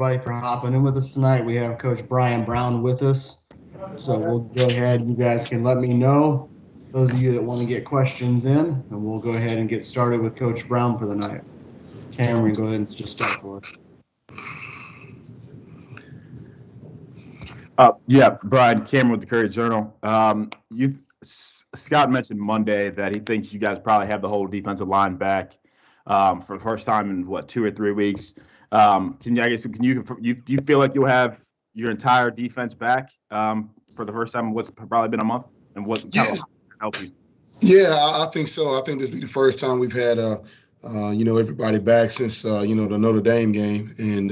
everybody for hopping in with us tonight. We have Coach Bryan Brown with us. So we'll go ahead. You guys can let me know, those of you that want to get questions in, and we'll go ahead and get started with Coach Brown for the night. Cameron, go ahead and just start for us. Yeah, Brian Cameron with the Courier Journal. Scott mentioned Monday that he thinks you guys probably have the whole defensive line back for the first time in 2 or 3 weeks. Do you feel like you'll have your entire defense back for the first time in what's probably been a month, and what kind Yeah, of help you? yeah, I think so. I think this will be the first time we've had, everybody back since, the Notre Dame game. And,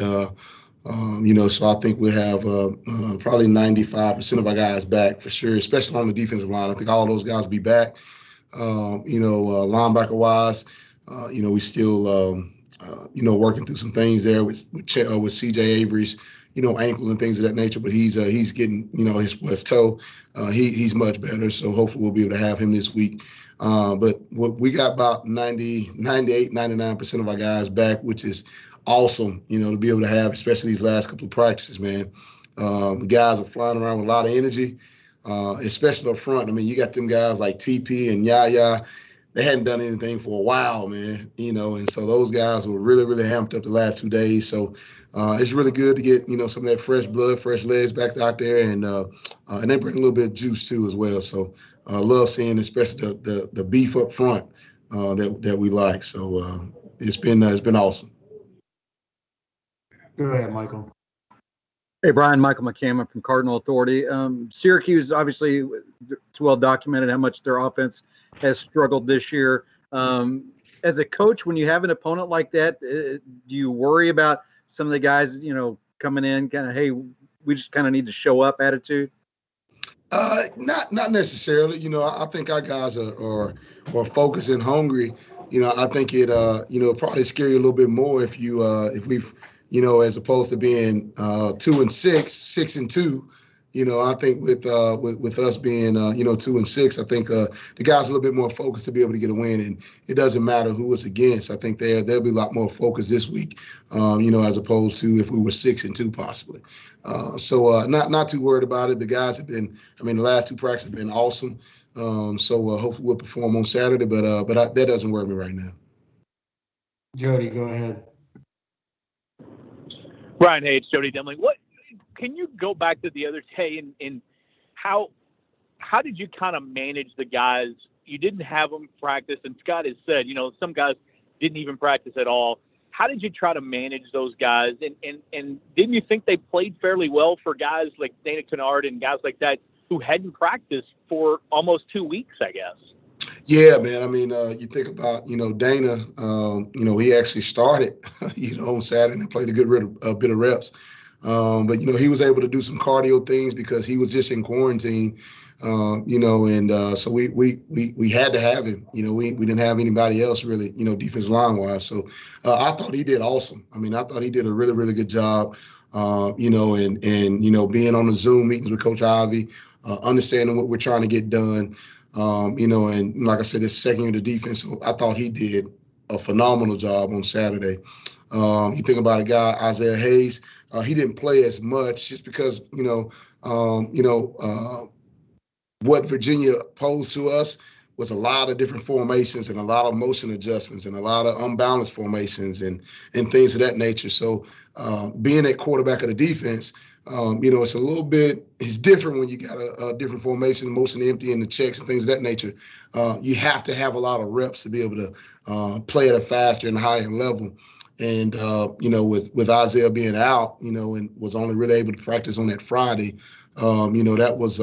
so I think we have probably 95% of our guys back for sure, especially on the defensive line. I think all those guys will be back. Linebacker wise, we still, working through some things there with CJ Avery's, ankle and things of that nature. But he's getting, his toe, he's much better. So hopefully we'll be able to have him this week. But we got about 98, 99% of our guys back, which is awesome, to be able to have, especially these last couple of practices, man. The guys are flying around with a lot of energy, especially up front. I mean, you got them guys like TP and Yaya. They hadn't done anything for a while, man, and so those guys were really, really amped up the last 2 days. So it's really good to get, some of that fresh blood, fresh legs back out there, and they bring a little bit of juice too as well. So love seeing, especially the beef up front that we like. So it's been awesome. Go ahead, Michael. Hey, Brian, Michael McCammon from Cardinal Authority. Syracuse, obviously, it's well documented how much their offense has struggled this year. As a coach, when you have an opponent like that, do you worry about some of the guys, coming in kind of, hey, we just kind of need to show up attitude? Not necessarily. I think our guys are focused and hungry. I think it probably scare you a little bit more if we've as opposed to being 2-6, 6-2. I think with us being 2-6, I think the guys are a little bit more focused to be able to get a win, and it doesn't matter who it's against. I think they'll be a lot more focused this week, as opposed to if we were 6-2 possibly. So not too worried about it. The guys have been, the last two practices have been awesome. So hopefully we'll perform on Saturday, but that doesn't worry me right now. Jody, go ahead. Brian, hey, it's Jody Demling. What can you go back to the other day and how did you kind of manage the guys? You didn't have them practice, and Scott has said, some guys didn't even practice at all. How did you try to manage those guys? And didn't you think they played fairly well for guys like Dana Kennard and guys like that who hadn't practiced for almost 2 weeks, I guess? Yeah, man. You think about, Dana, he actually started, on Saturday and played a good bit of reps. But, he was able to do some cardio things because he was just in quarantine, and so we had to have him. We didn't have anybody else really, defensive line wise. So I thought he did awesome. I thought he did a really, really good job, and being on the Zoom meetings with Coach Ivey, understanding what we're trying to get done. And like I said, this second year of the defense, so I thought he did a phenomenal job on Saturday. You think about a guy, Isaiah Hayes, he didn't play as much just because, what Virginia posed to us was a lot of different formations and a lot of motion adjustments and a lot of unbalanced formations and things of that nature. So being at quarterback of the defense, it's a little bit, it's different when you got a different formation, motion empty and the checks and things of that nature. You have to have a lot of reps to be able to play at a faster and higher level. And, with Isaiah being out, and was only really able to practice on that Friday, that was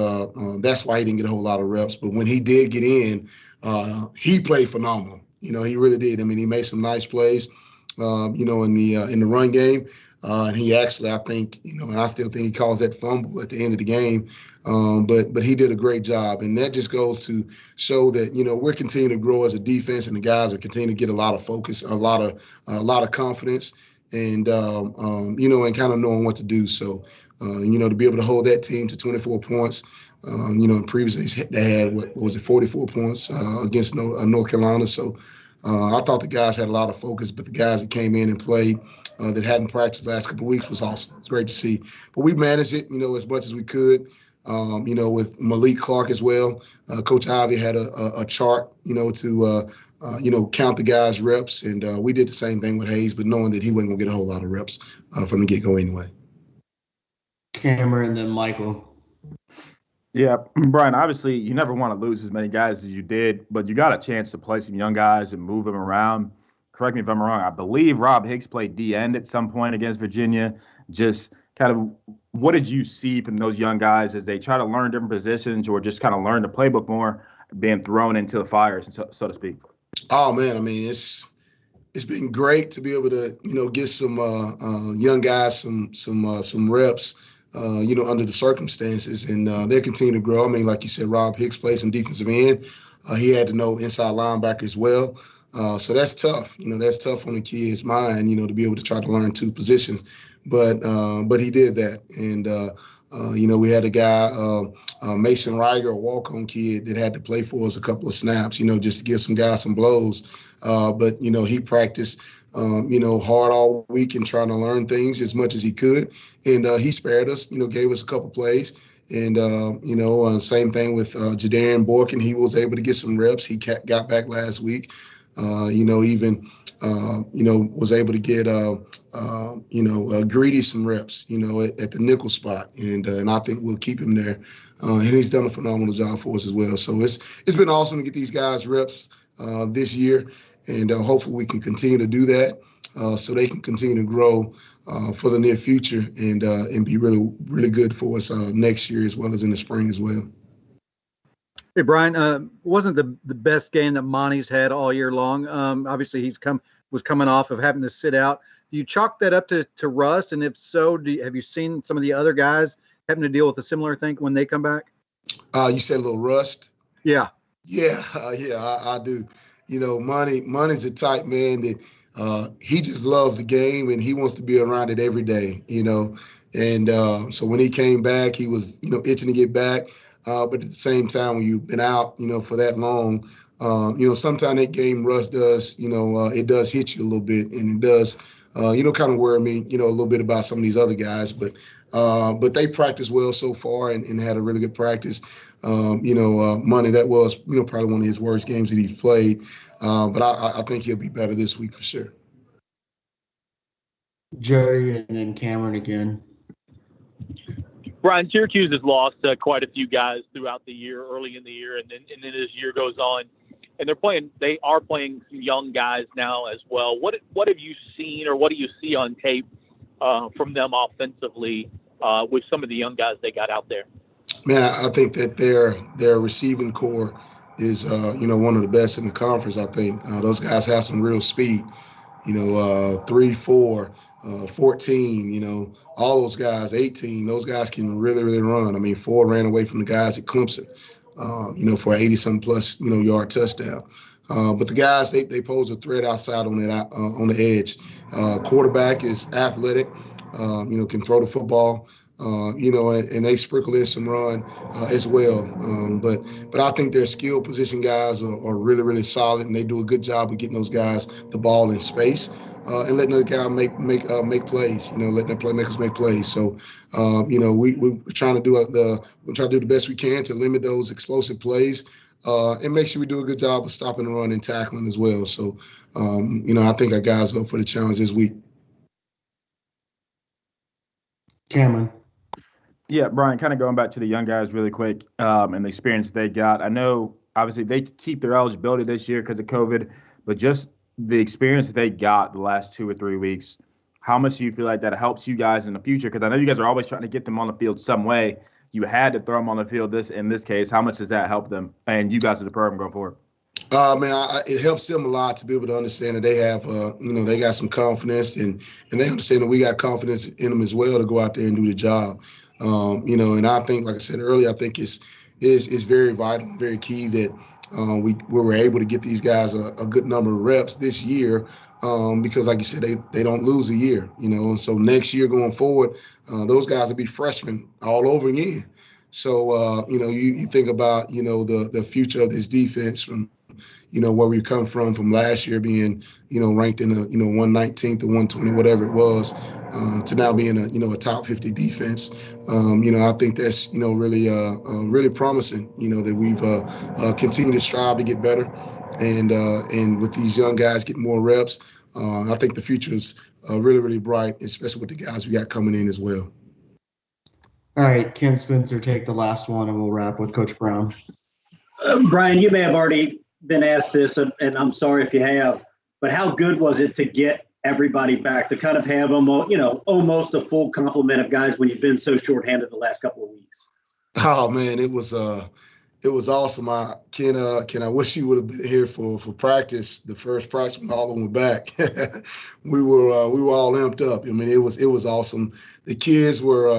that's why he didn't get a whole lot of reps. But when he did get in, he played phenomenal. He really did. He made some nice plays, in the run game. And he actually, I think, and I still think he caused that fumble at the end of the game. But he did a great job. And that just goes to show that, we're continuing to grow as a defense, and the guys are continuing to get a lot of focus, a lot of confidence, and, and kind of knowing what to do. So, to be able to hold that team to 24 points, previously they had, 44 points against North Carolina. So, I thought the guys had a lot of focus, but the guys that came in and played that hadn't practiced the last couple of weeks was awesome. It's great to see. But we managed it, as much as we could. With Malik Clark as well. Coach Ivy had a chart, to count the guys' reps, and we did the same thing with Hayes, but knowing that he wasn't going to get a whole lot of reps from the get-go anyway. Cameron, then Michael. Yeah, Bryan, obviously you never want to lose as many guys as you did, but you got a chance to play some young guys and move them around. Correct me if I'm wrong. I believe Rob Hicks played D-end at some point against Virginia. Just kind of what did you see from those young guys as they try to learn different positions or just kind of learn the playbook more, being thrown into the fire, so to speak? Oh, man, I mean, it's been great to be able to, get some young guys some reps, under the circumstances, and they'll continue to grow. I mean, like you said, Rob Hicks plays some defensive end. He had to know inside linebacker as well. So that's tough. That's tough on the kid's mind, to be able to try to learn two positions. But he did that. And, we had a guy, Mason Riger, a walk-on kid that had to play for us a couple of snaps, just to give some guys some blows. But he practiced, hard all week and trying to learn things as much as he could. And he spared us, gave us a couple plays. And, same thing with Jadarian Borkin. He was able to get some reps. He got back last week. Was able to get, Greedy some reps, at the nickel spot. And I think we'll keep him there. And he's done a phenomenal job for us as well. So it's been awesome to get these guys reps this year. And hopefully we can continue to do that so they can continue to grow for the near future and be really, really good for us next year as well as in the spring as well. Hey, Bryan, wasn't the best game that Monty's had all year long. Obviously, was coming off of having to sit out. Do you chalk that up to rust? And if so, have you seen some of the other guys having to deal with a similar thing when they come back? You said a little rust? Yeah. Yeah, I do. Monty's a type man that he just loves the game and he wants to be around it every day, And so when he came back, he was, itching to get back. But at the same time, when you've been out, for that long, sometimes that game rust does, it does hit you a little bit, and it does, kind of worry me, a little bit about some of these other guys. But they practiced well so far and had a really good practice. Money, that was, probably one of his worst games that he's played. But I think he'll be better this week for sure. Jody, and then Cameron again. Bryan, Syracuse has lost quite a few guys throughout the year, early in the year, and then as year goes on, and they are playing some young guys now as well. What have you seen, or what do you see on tape from them offensively with some of the young guys they got out there? Man, I think that their receiving core is one of the best in the conference. I think those guys have some real speed. 3, 4, 14, all those guys, 18, those guys can really, really run. I mean, 4 ran away from the guys at Clemson, for an 80-something plus, yard touchdown. But the guys, they pose a threat outside on the edge. Quarterback is athletic, can throw the football. And they sprinkle in some run as well. But I think their skill position guys are really, really solid, and they do a good job of getting those guys the ball in space and letting the guy make plays. Letting their playmakers make plays. So, we're trying to do the best we can to limit those explosive plays. And make sure we do a good job of stopping the run and tackling as well. So, I think our guys are up for the challenge this week. Cameron. Yeah, Bryan, kind of going back to the young guys really quick and the experience they got. I know, obviously, they keep their eligibility this year because of COVID, but just the experience that they got the last 2 or 3 weeks, how much do you feel like that helps you guys in the future? Because I know you guys are always trying to get them on the field some way. You had to throw them on the field in this case. How much does that help them and you guys as the program going forward? It helps them a lot to be able to understand that they have, they got some confidence and they understand that we got confidence in them as well to go out there and do the job. And I think, like I said earlier, I think it's very vital, very key that we were able to get these guys a good number of reps this year because, like you said, they don't lose a year, and so next year going forward, those guys will be freshmen all over again. So, you think about, the future of this defense from where we come from last year being, ranked in a, 119th or 120, whatever it was, to now being a top 50 defense. I think that's, really promising, that we've continued to strive to get better. And with these young guys getting more reps, I think the future is really, really bright, especially with the guys we got coming in as well. All right, Ken Spencer, take the last one, and we'll wrap with Coach Brown. Bryan, you may have already been asked this, and I'm sorry if you have, but how good was it to get everybody back, to kind of have almost a full complement of guys when you've been so shorthanded the last couple of weeks? Oh man, it was awesome. Ken, I wish you would have been here for practice, the first practice when all of them were back. we were all amped up. I mean, it was awesome. The kids were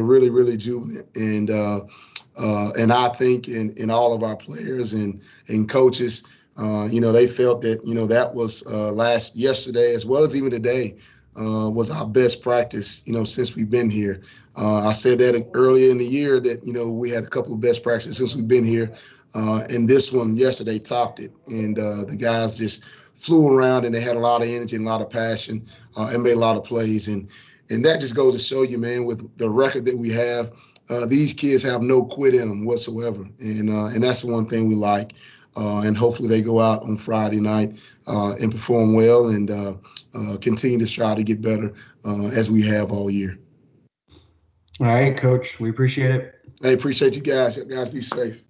really, really jubilant, and I think in all of our players and coaches, they felt that that was yesterday as well as even today was our best practice since we've been here. I said that earlier in the year that we had a couple of best practices since we've been here, and this one yesterday topped it. And the guys just flew around, and they had a lot of energy and a lot of passion, and made a lot of plays. And that just goes to show you, man, with the record that we have, these kids have no quit in them whatsoever, and that's the one thing we like. And hopefully they go out on Friday night and perform well and continue to strive to get better as we have all year. All right, Coach, we appreciate it. I appreciate you guys. You guys be safe.